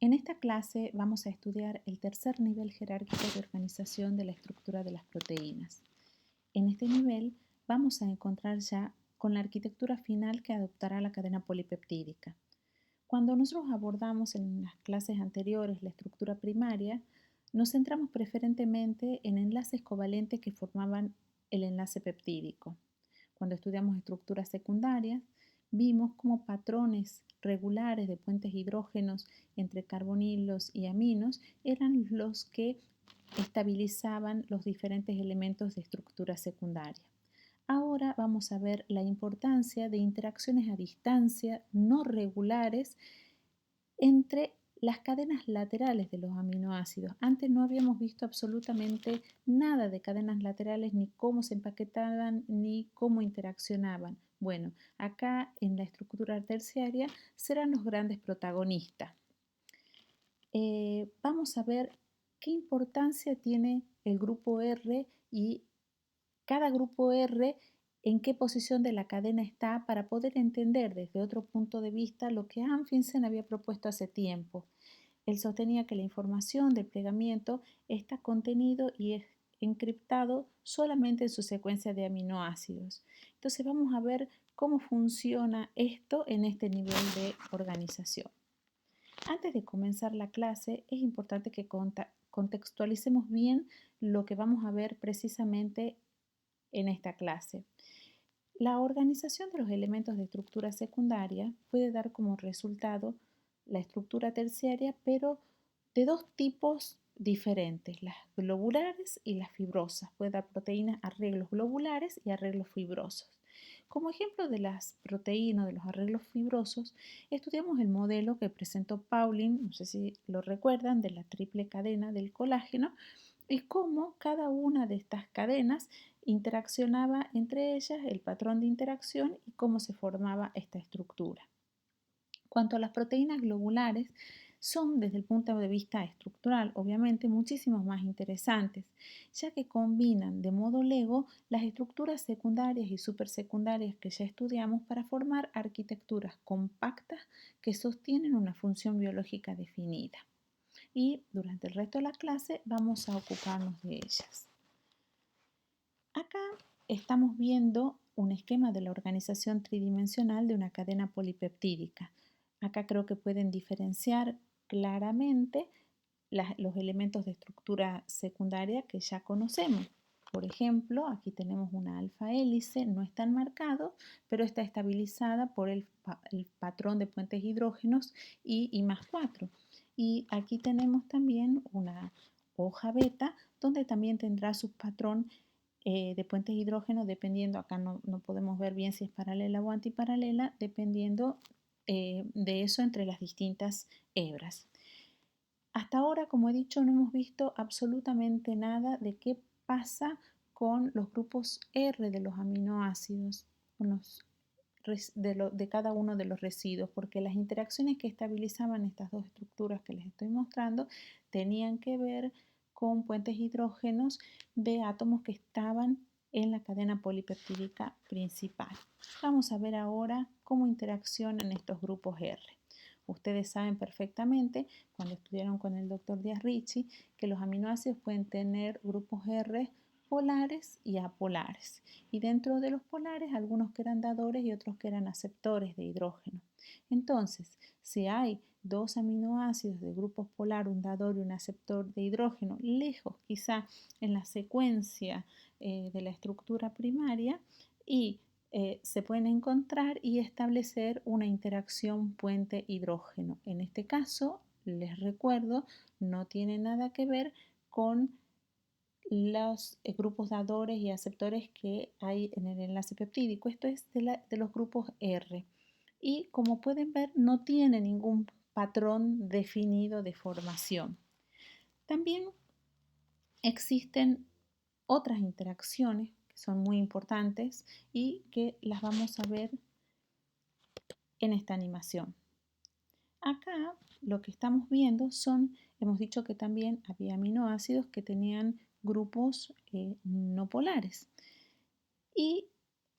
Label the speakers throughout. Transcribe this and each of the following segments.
Speaker 1: En esta clase vamos a estudiar el tercer nivel jerárquico de organización de la estructura de las proteínas. En este nivel vamos a encontrar ya con la arquitectura final que adoptará la cadena polipeptídica. Cuando nosotros abordamos en las clases anteriores la estructura primaria, nos centramos preferentemente en enlaces covalentes que formaban el enlace peptídico. Cuando estudiamos estructuras secundarias, vimos cómo patrones regulares de puentes hidrógenos entre carbonilos y aminos eran los que estabilizaban los diferentes elementos de estructura secundaria. Ahora vamos a ver la importancia de interacciones a distancia no regulares entre las cadenas laterales de los aminoácidos. Antes no habíamos visto absolutamente nada de cadenas laterales, ni cómo se empaquetaban, ni cómo interaccionaban. Bueno, acá en la estructura terciaria serán los grandes protagonistas. Vamos a ver qué importancia tiene el grupo R y cada grupo R en qué posición de la cadena está para poder entender desde otro punto de vista lo que Anfinsen había propuesto hace tiempo. Él sostenía que la información del plegamiento está contenido y es encriptado solamente en su secuencia de aminoácidos. Entonces vamos a ver cómo funciona esto en este nivel de organización. Antes de comenzar la clase es importante que contextualicemos bien lo que vamos a ver precisamente en esta clase. La organización de los elementos de estructura secundaria puede dar como resultado la estructura terciaria, pero de dos tipos diferentes, las globulares y las fibrosas. Puede dar proteínas arreglos globulares y arreglos fibrosos. Como ejemplo de las proteínas, de los arreglos fibrosos, estudiamos el modelo que presentó Pauling, no sé si lo recuerdan, de la triple cadena del colágeno, y cómo cada una de estas cadenas interaccionaba entre ellas, el patrón de interacción y cómo se formaba esta estructura. Cuanto a las proteínas globulares, son desde el punto de vista estructural, obviamente, muchísimos más interesantes, ya que combinan de modo Lego las estructuras secundarias y supersecundarias que ya estudiamos para formar arquitecturas compactas que sostienen una función biológica definida. Y durante el resto de la clase vamos a ocuparnos de ellas. Acá estamos viendo un esquema de la organización tridimensional de una cadena polipeptídica. Acá creo que pueden diferenciar claramente los elementos de estructura secundaria que ya conocemos. Por ejemplo, aquí tenemos una alfa hélice, no es tan marcado, pero está estabilizada por el patrón de puentes hidrógenos I+4. Y aquí tenemos también una hoja beta, donde también tendrá su patrón de puentes hidrógenos, dependiendo, acá no podemos ver bien si es paralela o antiparalela, dependiendo de eso entre las distintas hebras. Hasta ahora, como he dicho, no hemos visto absolutamente nada de qué pasa con los grupos R de los aminoácidos, de cada uno de los residuos, porque las interacciones que estabilizaban estas dos estructuras que les estoy mostrando tenían que ver con puentes hidrógenos de átomos que estaban en la cadena polipeptídica principal. Vamos a ver ahora cómo interaccionan estos grupos R. Ustedes saben perfectamente, cuando estudiaron con el doctor Diaz-Ricci, que los aminoácidos pueden tener grupos R polares y apolares. Y dentro de los polares, algunos que eran dadores y otros que eran aceptores de hidrógeno. Entonces, si hay dos aminoácidos de grupos polar, un dador y un aceptor de hidrógeno, lejos quizá en la secuencia de la estructura primaria, y se pueden encontrar y establecer una interacción puente hidrógeno. En este caso, les recuerdo, no tiene nada que ver con los grupos dadores y aceptores que hay en el enlace peptídico. Esto es de los grupos R. Y como pueden ver, no tiene ningún patrón definido de formación. También existen otras interacciones que son muy importantes y que las vamos a ver en esta animación. Acá lo que estamos viendo son, hemos dicho que también había aminoácidos que tenían grupos no polares. Y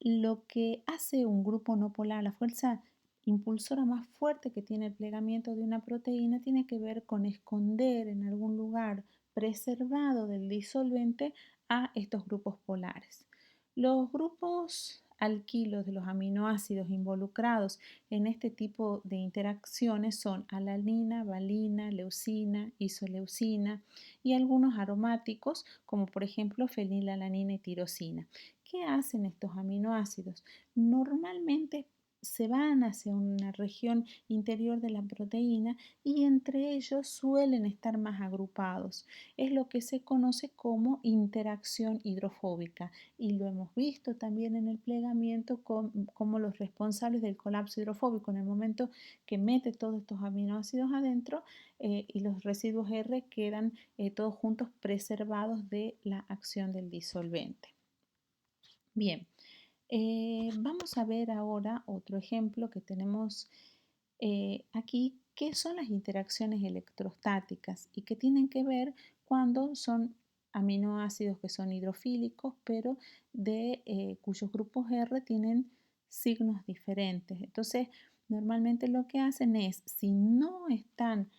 Speaker 1: lo que hace un grupo no polar, la fuerza impulsora más fuerte que tiene el plegamiento de una proteína tiene que ver con esconder en algún lugar preservado del disolvente a estos grupos polares. Los grupos alquilos de los aminoácidos involucrados en este tipo de interacciones son alanina, valina, leucina, isoleucina y algunos aromáticos como por ejemplo fenilalanina y tirosina. ¿Qué hacen estos aminoácidos? Normalmente se van hacia una región interior de la proteína y entre ellos suelen estar más agrupados. Es lo que se conoce como interacción hidrofóbica y lo hemos visto también en el plegamiento como los responsables del colapso hidrofóbico en el momento que mete todos estos aminoácidos adentro y los residuos R quedan todos juntos preservados de la acción del disolvente. Bien. Vamos a ver ahora otro ejemplo que tenemos aquí, que son las interacciones electrostáticas y que tienen que ver cuando son aminoácidos que son hidrofílicos, pero cuyos grupos R tienen signos diferentes. Entonces, normalmente lo que hacen es, si no están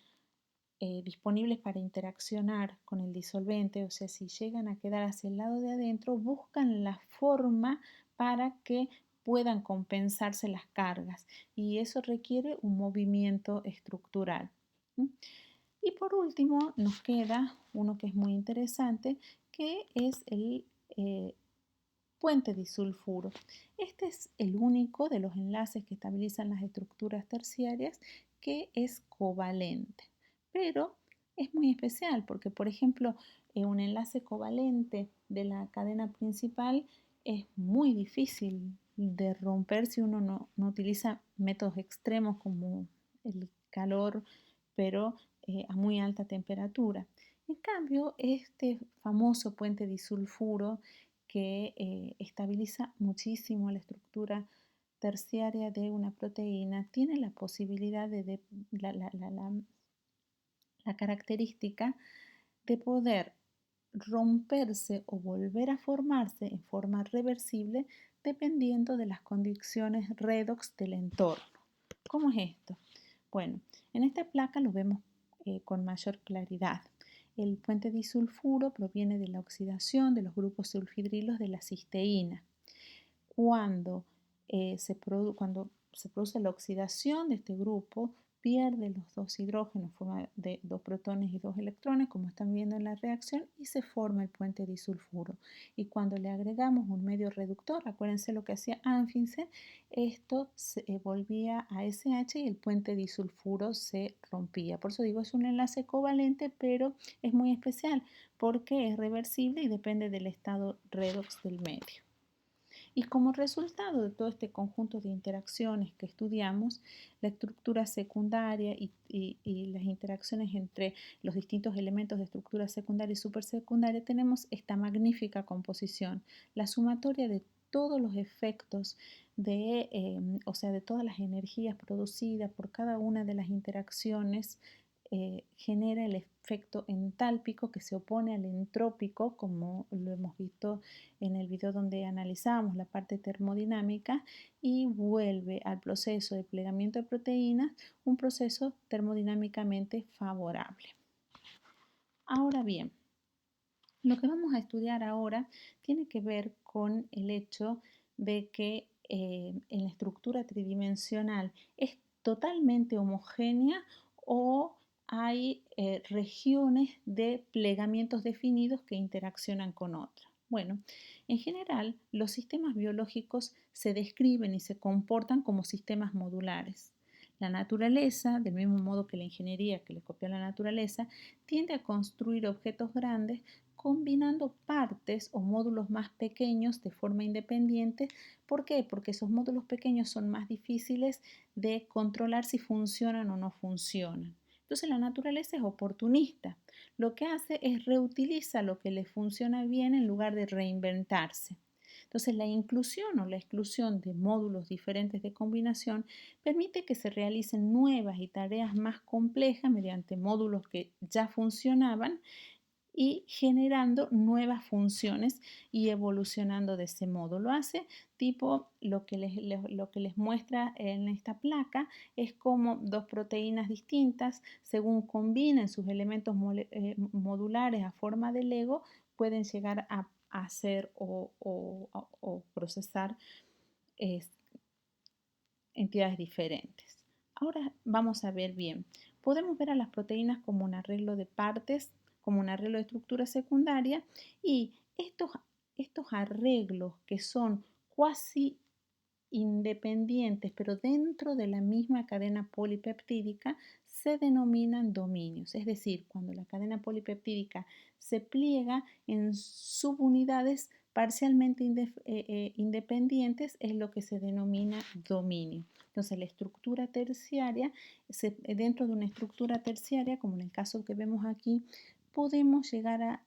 Speaker 1: disponibles para interaccionar con el disolvente, o sea, si llegan a quedar hacia el lado de adentro, buscan la forma para que puedan compensarse las cargas y eso requiere un movimiento estructural. Y por último nos queda uno que es muy interesante, que es el puente disulfuro. Este es el único de los enlaces que estabilizan las estructuras terciarias que es covalente, pero es muy especial porque, por ejemplo, un enlace covalente de la cadena principal es muy difícil de romper si uno no utiliza métodos extremos como el calor, pero a muy alta temperatura. En cambio, este famoso puente disulfuro que estabiliza muchísimo la estructura terciaria de una proteína, tiene la posibilidad la característica de poder romperse o volver a formarse en forma reversible dependiendo de las condiciones redox del entorno. ¿Cómo es esto? Bueno, en esta placa lo vemos con mayor claridad. El puente disulfuro proviene de la oxidación de los grupos sulfidrilos de la cisteína. Cuando cuando se produce la oxidación de este grupo, pierde los dos hidrógenos en forma de dos protones y dos electrones, como están viendo en la reacción, y se forma el puente disulfuro. Y cuando le agregamos un medio reductor, acuérdense lo que hacía Anfinsen, esto se volvía a SH y el puente disulfuro se rompía. Por eso digo, es un enlace covalente, pero es muy especial porque es reversible y depende del estado redox del medio. Y como resultado de todo este conjunto de interacciones que estudiamos, la estructura secundaria y las interacciones entre los distintos elementos de estructura secundaria y supersecundaria, tenemos esta magnífica composición, la sumatoria de todos los efectos o sea, de todas las energías producidas por cada una de las interacciones genera el efecto entálpico que se opone al entrópico, como lo hemos visto en el video donde analizamos la parte termodinámica, y vuelve al proceso de plegamiento de proteínas un proceso termodinámicamente favorable. Ahora bien, lo que vamos a estudiar ahora tiene que ver con el hecho de que en la estructura tridimensional es totalmente homogénea o hay regiones de plegamientos definidos que interaccionan con otras. Bueno, en general los sistemas biológicos se describen y se comportan como sistemas modulares. La naturaleza, del mismo modo que la ingeniería que le copió a la naturaleza, tiende a construir objetos grandes combinando partes o módulos más pequeños de forma independiente. ¿Por qué? Porque esos módulos pequeños son más difíciles de controlar si funcionan o no funcionan. Entonces la naturaleza es oportunista. Lo que hace es reutiliza lo que le funciona bien en lugar de reinventarse. Entonces la inclusión o la exclusión de módulos diferentes de combinación permite que se realicen nuevas y tareas más complejas mediante módulos que ya funcionaban y generando nuevas funciones y evolucionando de ese modo. Lo hace tipo lo que les muestra en esta placa es como dos proteínas distintas, según combinen sus elementos modulares a forma de Lego, pueden llegar a hacer o procesar eh, entidades diferentes. Ahora vamos a ver bien. Podemos ver a las proteínas como un arreglo de partes, como un arreglo de estructura secundaria y estos arreglos que son cuasi independientes, pero dentro de la misma cadena polipeptídica, se denominan dominios. Es decir, cuando la cadena polipeptídica se pliega en subunidades parcialmente independientes, es lo que se denomina dominio. Entonces, la estructura terciaria, dentro de una estructura terciaria, como en el caso que vemos aquí, podemos llegar a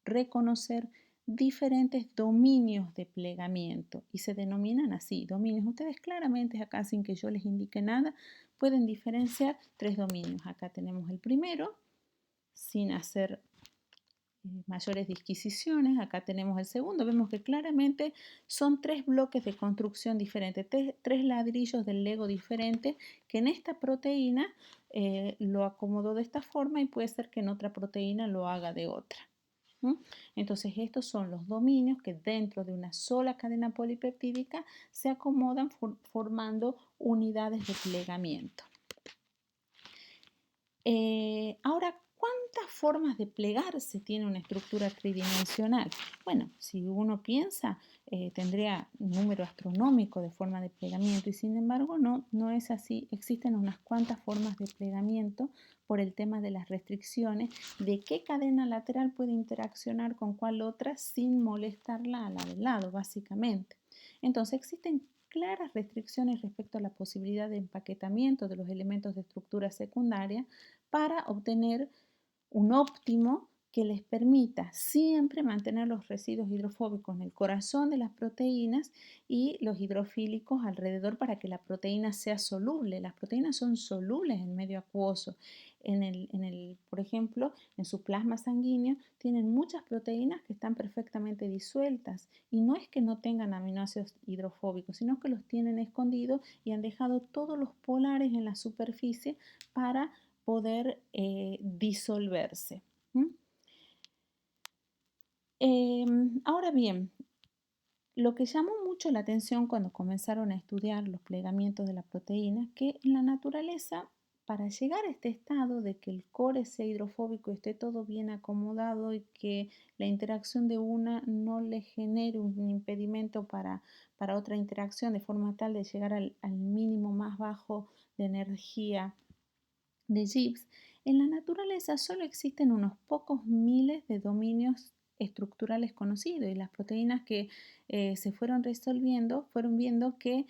Speaker 1: reconocer diferentes dominios de plegamiento y se denominan así, dominios. Ustedes claramente acá, sin que yo les indique nada, pueden diferenciar tres dominios. Acá tenemos el primero, sin hacer mayores disquisiciones. Acá tenemos el segundo. Vemos que claramente son tres bloques de construcción diferentes, tres ladrillos del Lego diferentes que en esta proteína lo acomodó de esta forma y puede ser que en otra proteína lo haga de otra. Entonces estos son los dominios que dentro de una sola cadena polipeptídica se acomodan formando unidades de plegamiento. Ahora, ¿cuántas formas de plegarse tiene una estructura tridimensional? Bueno, si uno piensa, tendría un número astronómico de formas de plegamiento y sin embargo no es así. Existen unas cuantas formas de plegamiento por el tema de las restricciones de qué cadena lateral puede interaccionar con cuál otra sin molestarla a la del lado, básicamente. Entonces existen claras restricciones respecto a la posibilidad de empaquetamiento de los elementos de estructura secundaria para obtener un óptimo que les permita siempre mantener los residuos hidrofóbicos en el corazón de las proteínas y los hidrofílicos alrededor para que la proteína sea soluble. Las proteínas son solubles en medio acuoso. Por ejemplo, en su plasma sanguíneo tienen muchas proteínas que están perfectamente disueltas y no es que no tengan aminoácidos hidrofóbicos, sino que los tienen escondidos y han dejado todos los polares en la superficie para poder disolverse. Ahora bien, lo que llamó mucho la atención cuando comenzaron a estudiar los plegamientos de la proteína es que en la naturaleza, para llegar a este estado de que el core sea hidrofóbico y esté todo bien acomodado y que la interacción de una no le genere un impedimento para otra interacción de forma tal de llegar al mínimo más bajo de energía de Gibbs, en la naturaleza solo existen unos pocos miles de dominios estructurales conocidos y las proteínas que se fueron resolviendo fueron viendo que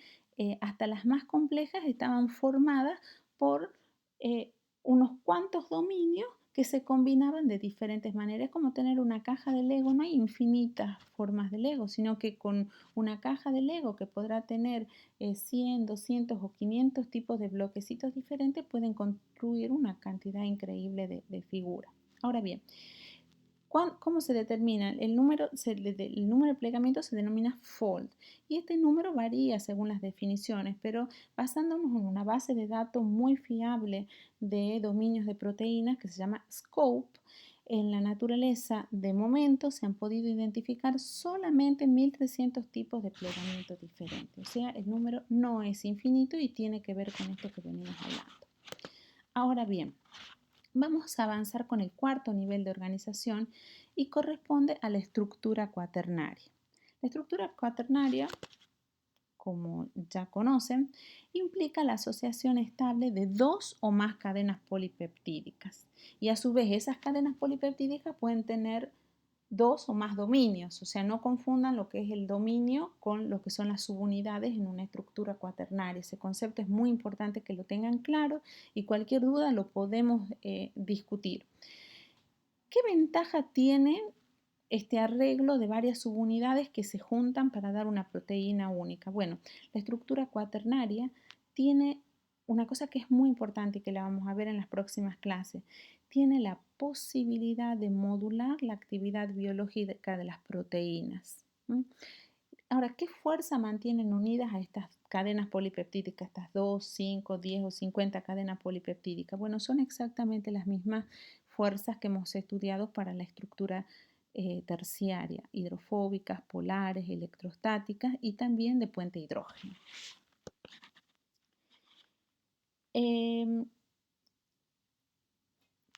Speaker 1: hasta las más complejas estaban formadas por unos cuantos dominios que se combinaban de diferentes maneras. Es como tener una caja de Lego, no hay infinitas formas de Lego, sino que con una caja de Lego que podrá tener 100, 200 o 500 tipos de bloquecitos diferentes pueden construir una cantidad increíble de figuras. Ahora bien, ¿cómo se determina? El número de plegamiento se denomina fold y este número varía según las definiciones, pero basándonos en una base de datos muy fiable de dominios de proteínas que se llama SCOPE, en la naturaleza de momento se han podido identificar solamente 1300 tipos de plegamiento diferentes. O sea, el número no es infinito y tiene que ver con esto que venimos hablando. Ahora bien, vamos a avanzar con el cuarto nivel de organización y corresponde a la estructura cuaternaria. La estructura cuaternaria, como ya conocen, implica la asociación estable de dos o más cadenas polipeptídicas. Y a su vez esas cadenas polipeptídicas pueden tener dos o más dominios, o sea, no confundan lo que es el dominio con lo que son las subunidades en una estructura cuaternaria. Ese concepto es muy importante que lo tengan claro y cualquier duda lo podemos discutir. ¿Qué ventaja tiene este arreglo de varias subunidades que se juntan para dar una proteína única? Bueno, la estructura cuaternaria tiene una cosa que es muy importante y que la vamos a ver en las próximas clases. tiene la posibilidad de modular la actividad biológica de las proteínas. Ahora, ¿qué fuerza mantienen unidas a estas cadenas polipeptídicas, estas 2, 5, 10 o 50 cadenas polipeptídicas? Bueno, son exactamente las mismas fuerzas que hemos estudiado para la estructura terciaria, hidrofóbicas, polares, electrostáticas y también de puente hidrógeno.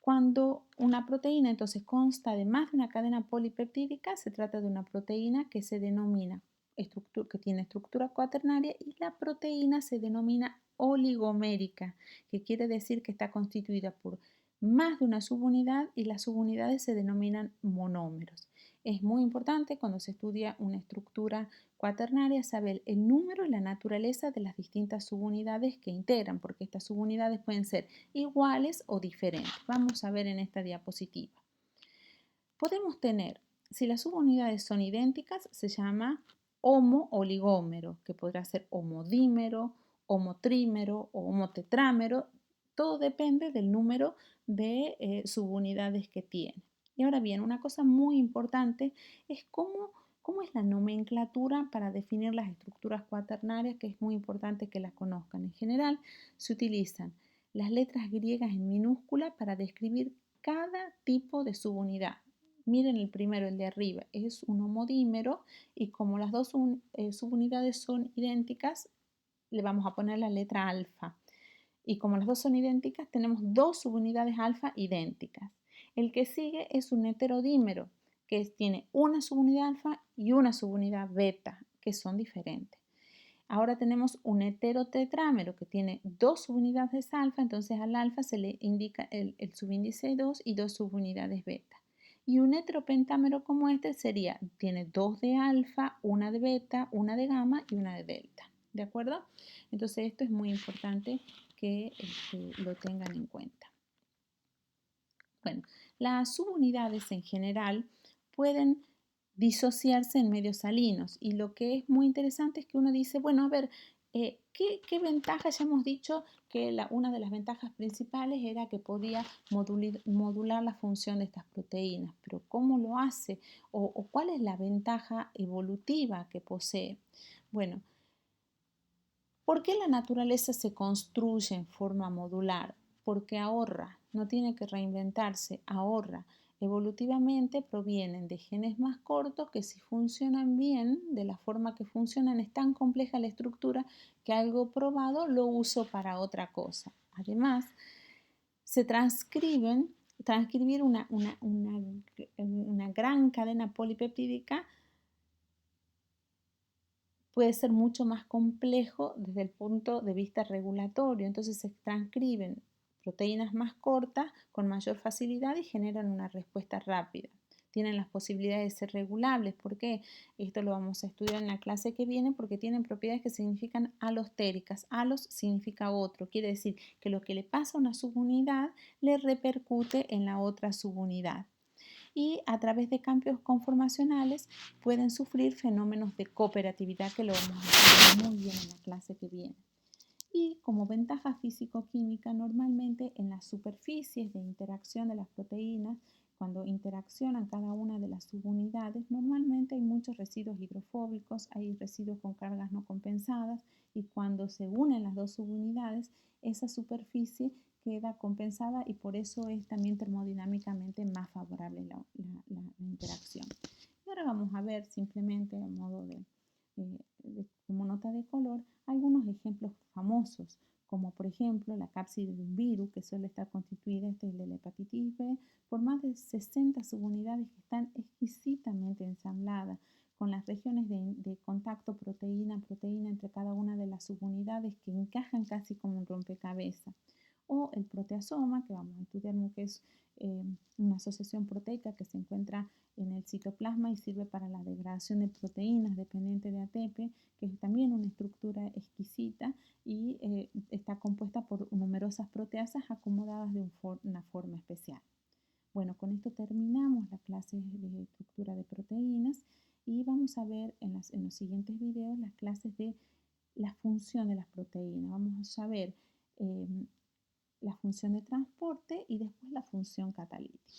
Speaker 1: Cuando una proteína entonces consta de más de una cadena polipeptídica, se trata de una proteína que se denomina que tiene estructura cuaternaria, y la proteína se denomina oligomérica, que quiere decir que está constituida por más de una subunidad y las subunidades se denominan monómeros. Es muy importante cuando se estudia una estructura cuaternaria saber el número y la naturaleza de las distintas subunidades que integran, porque estas subunidades pueden ser iguales o diferentes. Vamos a ver en esta diapositiva. Podemos tener, si las subunidades son idénticas, se llama homo-oligómero, que podrá ser homodímero, homotrímero o homotetrámero. Todo depende del número de subunidades que tiene. Y ahora bien, una cosa muy importante es cómo es la nomenclatura para definir las estructuras cuaternarias, que es muy importante que las conozcan. En general, se utilizan las letras griegas en minúscula para describir cada tipo de subunidad. Miren el primero, el de arriba, es un homodímero y como las dos subunidades son idénticas, le vamos a poner la letra alfa. Y como las dos son idénticas, tenemos dos subunidades alfa idénticas. El que sigue es un heterodímero, que tiene una subunidad alfa y una subunidad beta, que son diferentes. Ahora tenemos un heterotetrámero que tiene dos subunidades alfa, entonces al alfa se le indica el subíndice 2 y dos subunidades beta. Y un heteropentámero como este tiene dos de alfa, una de beta, una de gamma y una de delta. ¿De acuerdo? Entonces esto es muy importante que lo tengan en cuenta. Bueno, las subunidades en general pueden disociarse en medios salinos y lo que es muy interesante es que uno dice, bueno, a ver, ¿qué ventajas? Ya hemos dicho que una de las ventajas principales era que podía modular la función de estas proteínas, pero ¿cómo lo hace? ¿O cuál es la ventaja evolutiva que posee? Bueno, ¿por qué la naturaleza se construye en forma modular? Porque ahorra, no tiene que reinventarse, ahorra. Evolutivamente provienen de genes más cortos que si funcionan bien, de la forma que funcionan, es tan compleja la estructura que algo probado lo uso para otra cosa. Además, se transcribir una gran cadena polipeptídica puede ser mucho más complejo desde el punto de vista regulatorio. Entonces se transcriben proteínas más cortas con mayor facilidad y generan una respuesta rápida. Tienen las posibilidades de ser regulables. ¿Por qué? Esto lo vamos a estudiar en la clase que viene porque tienen propiedades que significan alostéricas. Alos significa otro. Quiere decir que lo que le pasa a una subunidad le repercute en la otra subunidad. Y a través de cambios conformacionales pueden sufrir fenómenos de cooperatividad que lo vamos a estudiar muy bien en la clase que viene. Y como ventaja físico-química, normalmente en las superficies de interacción de las proteínas, cuando interaccionan cada una de las subunidades, normalmente hay muchos residuos hidrofóbicos, hay residuos con cargas no compensadas y cuando se unen las dos subunidades, esa superficie queda compensada y por eso es también termodinámicamente más favorable la interacción. Y ahora vamos a ver simplemente a modo como nota de color algunos ejemplos famosos, como por ejemplo la cápside de un virus que suele estar constituida, este es de la hepatitis B, por más de 60 subunidades que están exquisitamente ensambladas, con las regiones de contacto proteína-proteína entre cada una de las subunidades que encajan casi como un rompecabezas. O el proteasoma, que vamos a estudiar, que es una asociación proteica que se encuentra en el citoplasma y sirve para la degradación de proteínas dependiente de ATP, que es también una estructura exquisita y está compuesta por numerosas proteasas acomodadas de una forma especial. Bueno, con esto terminamos la clase de estructura de proteínas y vamos a ver en los siguientes videos las clases de la función de las proteínas. Vamos a ver la función de transporte y después la función catalítica.